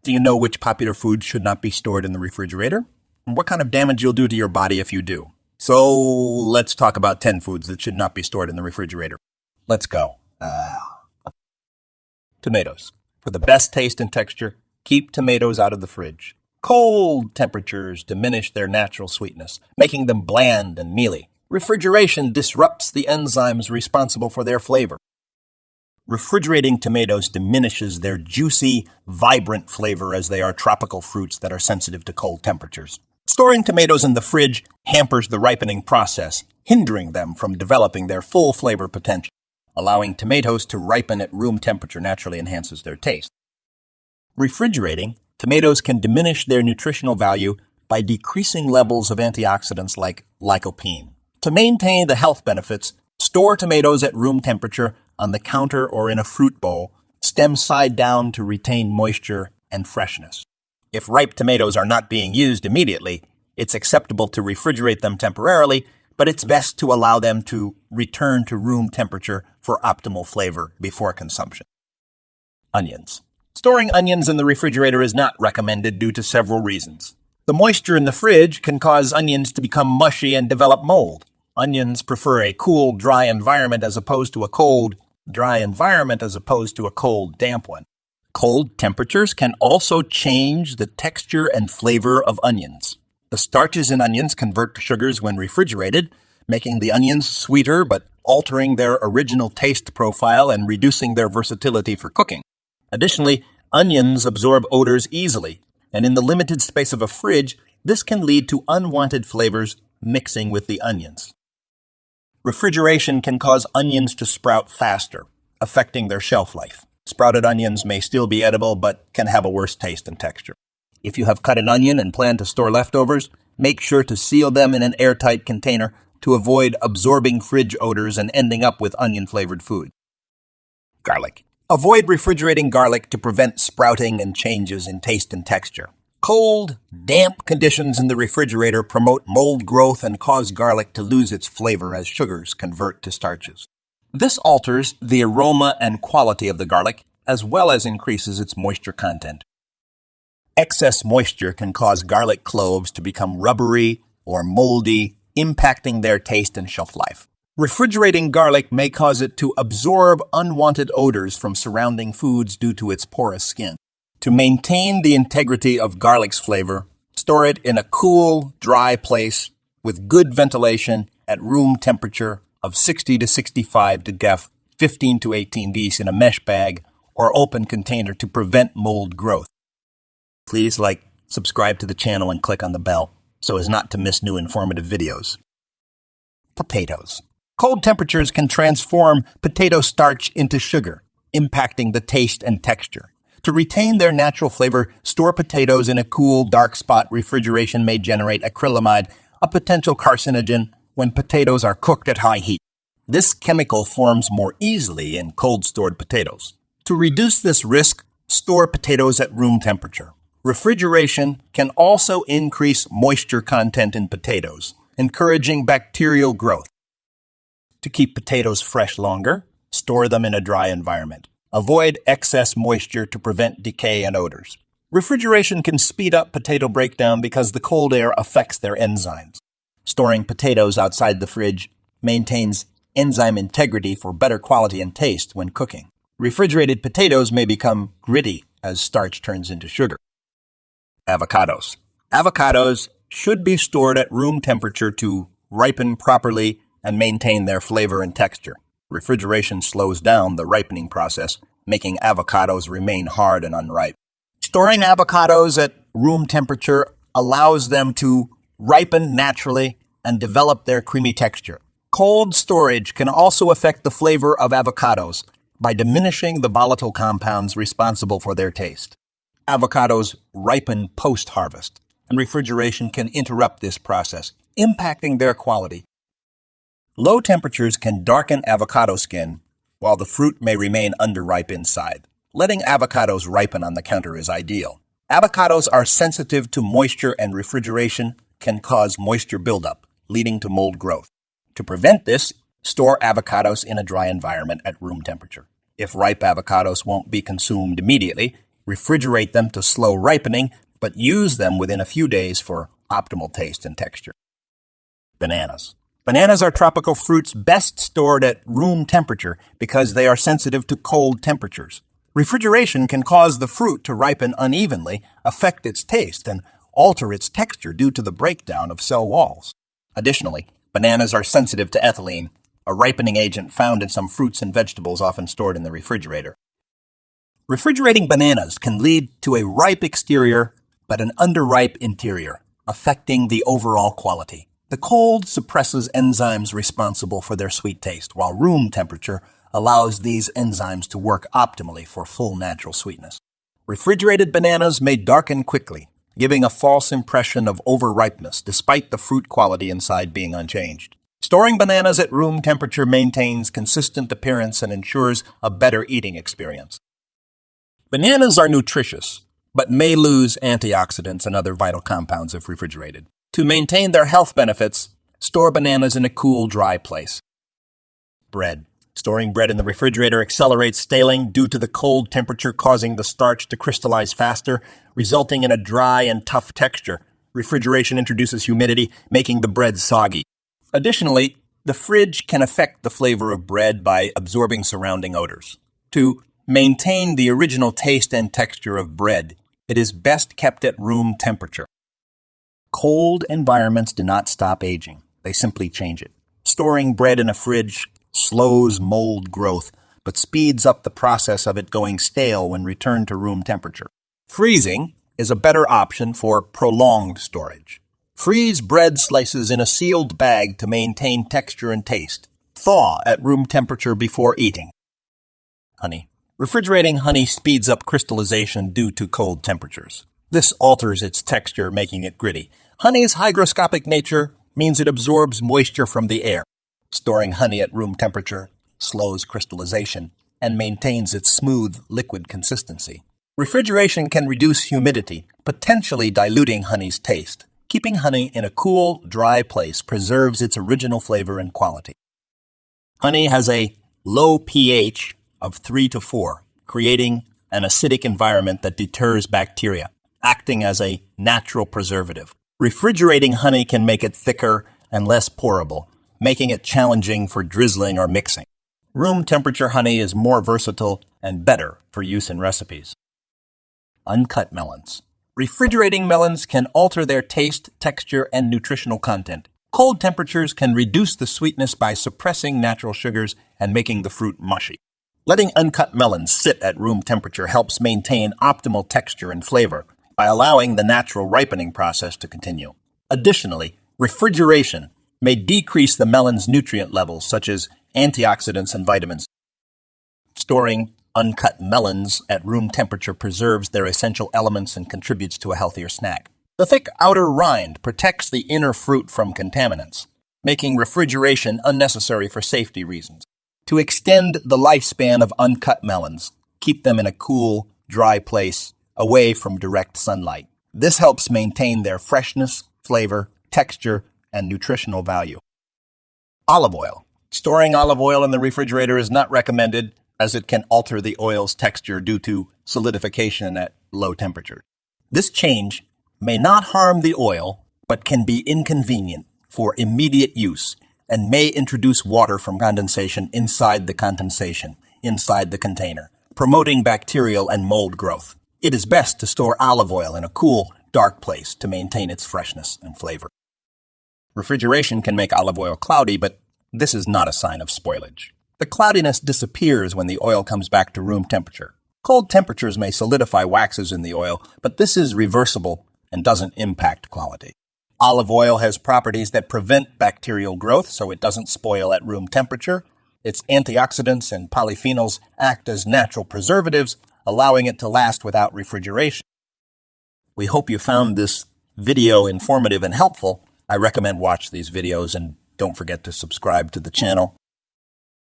Do you know which popular foods should not be stored in the refrigerator? And what kind of damage you'll do to your body if you do? So let's talk about 10 foods that should not be stored in the refrigerator. Let's go. Tomatoes. For the best taste and texture, keep tomatoes out of the fridge. Cold temperatures diminish their natural sweetness, making them bland and mealy. Refrigeration disrupts the enzymes responsible for their flavor. Refrigerating tomatoes diminishes their juicy, vibrant flavor as they are tropical fruits that are sensitive to cold temperatures. Storing tomatoes in the fridge hampers the ripening process, hindering them from developing their full flavor potential. Allowing tomatoes to ripen at room temperature naturally enhances their taste. Refrigerating tomatoes can diminish their nutritional value by decreasing levels of antioxidants like lycopene. To maintain the health benefits, store tomatoes at room temperature on the counter or in a fruit bowl, stem side down to retain moisture and freshness. If ripe tomatoes are not being used immediately, it's acceptable to refrigerate them temporarily, but it's best to allow them to return to room temperature for optimal flavor before consumption. Onions. Storing onions in the refrigerator is not recommended due to several reasons. The moisture in the fridge can cause onions to become mushy and develop mold. Onions prefer a cool, dry environment as opposed to a cold, damp one. Cold temperatures can also change the texture and flavor of onions. The starches in onions convert to sugars when refrigerated, making the onions sweeter but altering their original taste profile and reducing their versatility for cooking. Additionally, onions absorb odors easily, and in the limited space of a fridge, this can lead to unwanted flavors mixing with the onions. Refrigeration can cause onions to sprout faster, affecting their shelf life. Sprouted onions may still be edible, but can have a worse taste and texture. If you have cut an onion and plan to store leftovers, make sure to seal them in an airtight container to avoid absorbing fridge odors and ending up with onion-flavored food. Garlic. Avoid refrigerating garlic to prevent sprouting and changes in taste and texture. Cold, damp conditions in the refrigerator promote mold growth and cause garlic to lose its flavor as sugars convert to starches. This alters the aroma and quality of the garlic, as well as increases its moisture content. Excess moisture can cause garlic cloves to become rubbery or moldy, impacting their taste and shelf life. Refrigerating garlic may cause it to absorb unwanted odors from surrounding foods due to its porous skin. To maintain the integrity of garlic's flavor, store it in a cool, dry place with good ventilation at room temperature of 60 to 65 to def 15 to 18 degrees in a mesh bag or open container to prevent mold growth. Please subscribe to the channel and click on the bell so as not to miss new informative videos. Potatoes. Cold temperatures can transform potato starch into sugar, impacting the taste and texture. To retain their natural flavor, store potatoes in a cool, dark spot. Refrigeration may generate acrylamide, a potential carcinogen, when potatoes are cooked at high heat. This chemical forms more easily in cold-stored potatoes. To reduce this risk, store potatoes at room temperature. Refrigeration can also increase moisture content in potatoes, encouraging bacterial growth. To keep potatoes fresh longer, store them in a dry environment. Avoid excess moisture to prevent decay and odors. Refrigeration can speed up potato breakdown because the cold air affects their enzymes. Storing potatoes outside the fridge maintains enzyme integrity for better quality and taste when cooking. Refrigerated potatoes may become gritty as starch turns into sugar. Avocados. Avocados should be stored at room temperature to ripen properly and maintain their flavor and texture. Refrigeration slows down the ripening process, making avocados remain hard and unripe. Storing avocados at room temperature allows them to ripen naturally and develop their creamy texture. Cold storage can also affect the flavor of avocados by diminishing the volatile compounds responsible for their taste. Avocados ripen post-harvest, and refrigeration can interrupt this process, impacting their quality. Low temperatures can darken avocado skin, while the fruit may remain underripe inside. Letting avocados ripen on the counter is ideal. Avocados are sensitive to moisture, and refrigeration can cause moisture buildup, leading to mold growth. To prevent this, store avocados in a dry environment at room temperature. If ripe avocados won't be consumed immediately, refrigerate them to slow ripening, but use them within a few days for optimal taste and texture. Bananas. Bananas are tropical fruits best stored at room temperature because they are sensitive to cold temperatures. Refrigeration can cause the fruit to ripen unevenly, affect its taste, and alter its texture due to the breakdown of cell walls. Additionally, bananas are sensitive to ethylene, a ripening agent found in some fruits and vegetables often stored in the refrigerator. Refrigerating bananas can lead to a ripe exterior but an underripe interior, affecting the overall quality. The cold suppresses enzymes responsible for their sweet taste, while room temperature allows these enzymes to work optimally for full natural sweetness. Refrigerated bananas may darken quickly, giving a false impression of overripeness despite the fruit quality inside being unchanged. Storing bananas at room temperature maintains consistent appearance and ensures a better eating experience. Bananas are nutritious, but may lose antioxidants and other vital compounds if refrigerated. To maintain their health benefits, store bananas in a cool, dry place. Bread. Storing bread in the refrigerator accelerates staling due to the cold temperature causing the starch to crystallize faster, resulting in a dry and tough texture. Refrigeration introduces humidity, making the bread soggy. Additionally, the fridge can affect the flavor of bread by absorbing surrounding odors. To maintain the original taste and texture of bread, it is best kept at room temperature. Cold environments do not stop aging. They simply change it. Storing bread in a fridge slows mold growth, but speeds up the process of it going stale when returned to room temperature. Freezing is a better option for prolonged storage. Freeze bread slices in a sealed bag to maintain texture and taste. Thaw at room temperature before eating. Honey. Refrigerating honey speeds up crystallization due to cold temperatures. This alters its texture, making it gritty. Honey's hygroscopic nature means it absorbs moisture from the air. Storing honey at room temperature slows crystallization and maintains its smooth, liquid consistency. Refrigeration can reduce humidity, potentially diluting honey's taste. Keeping honey in a cool, dry place preserves its original flavor and quality. Honey has a low pH of 3 to 4, creating an acidic environment that deters bacteria, acting as a natural preservative. Refrigerating honey can make it thicker and less pourable, making it challenging for drizzling or mixing. Room temperature honey is more versatile and better for use in recipes. Uncut melons. Refrigerating melons can alter their taste, texture, and nutritional content. Cold temperatures can reduce the sweetness by suppressing natural sugars and making the fruit mushy. Letting uncut melons sit at room temperature helps maintain optimal texture and flavor by allowing the natural ripening process to continue. Additionally, refrigeration may decrease the melon's nutrient levels, such as antioxidants and vitamins. Storing uncut melons at room temperature preserves their essential elements and contributes to a healthier snack. The thick outer rind protects the inner fruit from contaminants, making refrigeration unnecessary for safety reasons. To extend the lifespan of uncut melons, keep them in a cool, dry place away from direct sunlight. This helps maintain their freshness, flavor, texture, and nutritional value. Olive oil. Storing olive oil in the refrigerator is not recommended as it can alter the oil's texture due to solidification at low temperature. This change may not harm the oil, but can be inconvenient for immediate use and may introduce water from condensation inside the container, promoting bacterial and mold growth. It is best to store olive oil in a cool, dark place to maintain its freshness and flavor. Refrigeration can make olive oil cloudy, but this is not a sign of spoilage. The cloudiness disappears when the oil comes back to room temperature. Cold temperatures may solidify waxes in the oil, but this is reversible and doesn't impact quality. Olive oil has properties that prevent bacterial growth, so it doesn't spoil at room temperature. Its antioxidants and polyphenols act as natural preservatives, allowing it to last without refrigeration. We hope you found this video informative and helpful. I recommend watch these videos and don't forget to subscribe to the channel.